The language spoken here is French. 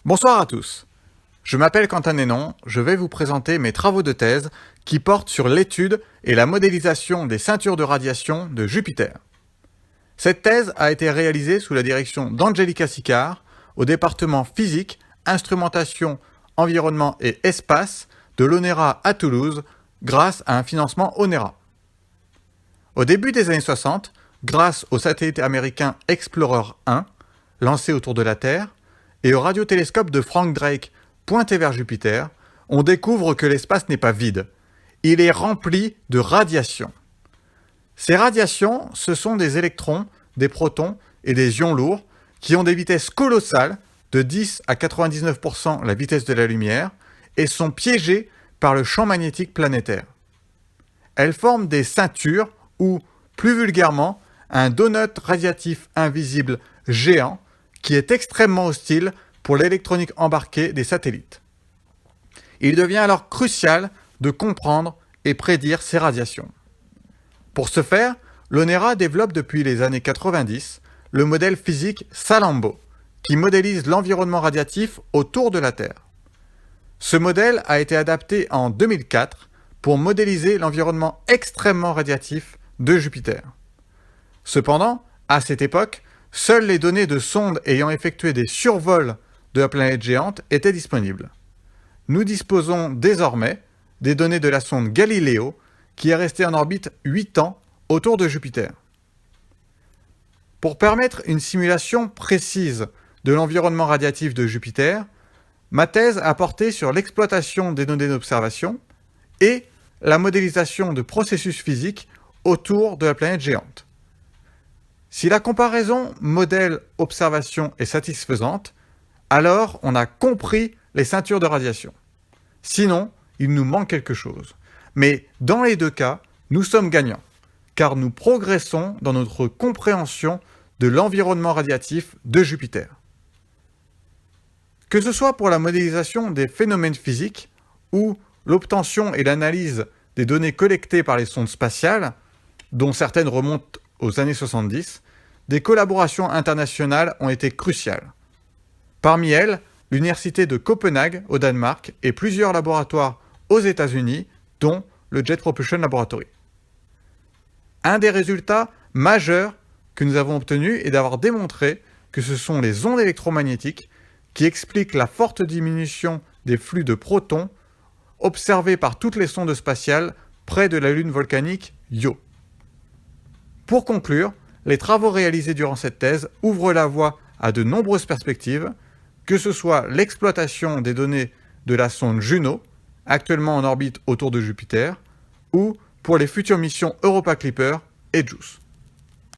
Bonsoir à tous. Je m'appelle Quentin Nénon, je vais vous présenter mes travaux de thèse qui portent sur l'étude et la modélisation des ceintures de radiation de Jupiter. Cette thèse a été réalisée sous la direction d'Angelica Sicard au département physique, instrumentation, environnement et espace de l'ONERA à Toulouse grâce à un financement ONERA. Au début des années 60, grâce au satellite américain Explorer 1, lancé autour de la Terre, et au radiotélescope de Frank Drake pointé vers Jupiter, on découvre que l'espace n'est pas vide. Il est rempli de radiations. Ces radiations, ce sont des électrons, des protons et des ions lourds qui ont des vitesses colossales de 10 à 99% la vitesse de la lumière et sont piégés par le champ magnétique planétaire. Elles forment des ceintures ou, plus vulgairement, un donut radiatif invisible géant qui est extrêmement hostile pour l'électronique embarquée des satellites. Il devient alors crucial de comprendre et prédire ces radiations. Pour ce faire, l'ONERA développe depuis les années 90 le modèle physique Salambo, qui modélise l'environnement radiatif autour de la Terre. Ce modèle a été adapté en 2004 pour modéliser l'environnement extrêmement radiatif de Jupiter. Cependant, à cette époque, seules les données de sondes ayant effectué des survols de la planète géante étaient disponibles. Nous disposons désormais des données de la sonde Galileo qui est restée en orbite 8 ans autour de Jupiter. Pour permettre une simulation précise de l'environnement radiatif de Jupiter, ma thèse a porté sur l'exploitation des données d'observation et la modélisation de processus physiques autour de la planète géante. Si la comparaison modèle-observation est satisfaisante, alors on a compris les ceintures de radiation. Sinon, il nous manque quelque chose. Mais dans les deux cas, nous sommes gagnants, car nous progressons dans notre compréhension de l'environnement radiatif de Jupiter. Que ce soit pour la modélisation des phénomènes physiques ou l'obtention et l'analyse des données collectées par les sondes spatiales, dont certaines remontent aux années 70, des collaborations internationales ont été cruciales. Parmi elles, l'université de Copenhague au Danemark et plusieurs laboratoires aux États-Unis, dont le Jet Propulsion Laboratory. Un des résultats majeurs que nous avons obtenus est d'avoir démontré que ce sont les ondes électromagnétiques qui expliquent la forte diminution des flux de protons observés par toutes les sondes spatiales près de la lune volcanique Io. Pour conclure, les travaux réalisés durant cette thèse ouvrent la voie à de nombreuses perspectives, que ce soit l'exploitation des données de la sonde Juno, actuellement en orbite autour de Jupiter, ou pour les futures missions Europa Clipper et JUICE.